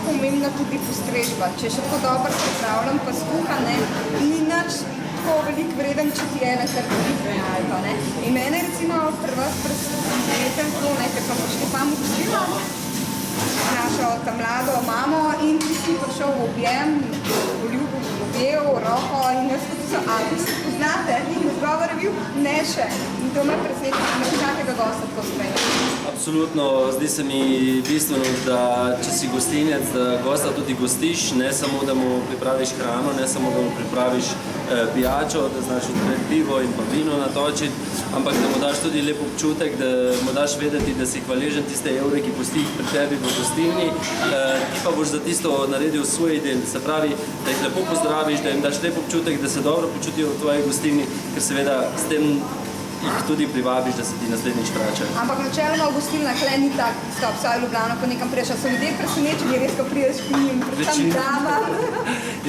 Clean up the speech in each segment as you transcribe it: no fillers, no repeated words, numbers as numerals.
pomembna tudi postrežba. Če še tako dobro pripravljam, pa skuha, ne, ni nič tako veliko vreden, če ti je ena krpitve ali pa, ne. In mene recimo pri vas presenetim to, ne, ker smo prišli pa mu gostila našo tam mlado mamo in ti si prišel v objem, v objel, roko in jaz kot so, a vi se poznate? In odgovor je bil, ne še. In to me preseneti, da imaš takega gosta tako sprejeti. Absolutno, zdi se mi bistveno, da če si gostinec, da gosta tudi gostiš, ne samo, da mu pripraviš hrano, ne samo, da mu pripraviš pijačo, da znaš odpreti pivo in pa vino natočiti, ampak da mu daš tudi lep občutek, da mu daš vedeti, da si hvaležen tiste evre, ki pusti jih pri tebi v gostilni, ti pa boš za tisto naredil svoj del, se pravi, da jih lepo pozdraviš, da jim daš lep občutek, da se dobro počutijo v tvoji gostilni, ker seveda s tem jih tudi privabiš, da se ti naslednjič vračajo. Ampak načeloma v gostilnah le ni tak stop, saj v Ljubljano, ko nekam priješ, a so ljudje presenečeni, res, ko priješ k njim, predvsem dama.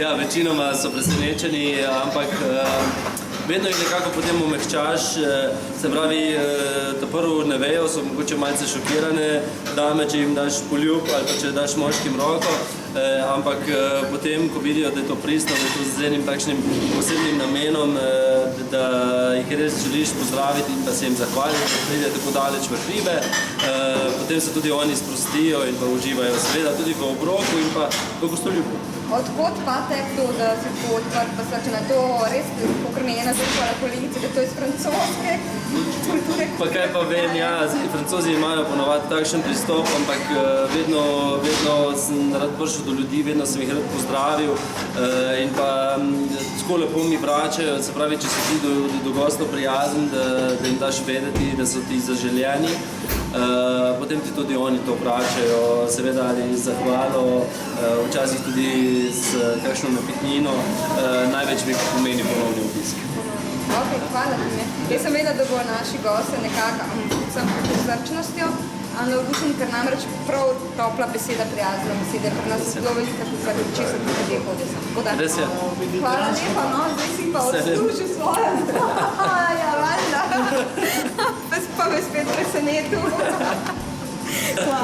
Ja, večinoma so presenečeni, ampak vedno jih nekako potem omehčaš, se pravi, ta prvo ne vejo, so mogoče malce šokirane dame, če jim daš poljub ali pa če daš moškim roko, ampak potem, ko vidijo, da je to pristno, da je to z enim takšnim posebnim namenom, da jih res želiš pozdraviti in pa se jim zahvaliti, da pride tako daleč v hribe, potem se tudi oni sprostijo in pa uživajo seveda tudi v obroku in pa v gostoljublju. Odkot pa te to, da si tako odprt, pa se na to res pokrmena zrečala kolegice, da to je iz francoske kulture? Pa kaj pa vem, ja, Francozi imajo ponovadi takšen pristop, ampak vedno sem rad prišel do ljudi, vedno sem jih rad pozdravil in pa tako lepo mi vračajo, se pravi, če si ti do gostov prijazen, da jim daš vedeti, da so ti zaželjeni, potem ti tudi oni to vračajo, seveda ali z zahvalo, včasih tudi s kakšno napitnino, največ mi pomeni ponovni obisk. Ok, hvala ti. Jaz sem vedela, da bo naši gosti nekako predvsem preko zrčnostjo navdušeni, ker namreč prav topla beseda, prijazna beseda, pri nas je zelo velika tudi česa tudi ljudje hodijo. Res je. Hvala lepa, no, zdaj si pa odslužil svojo. Ja, valjda. Pa me spet presenetil. Hvala.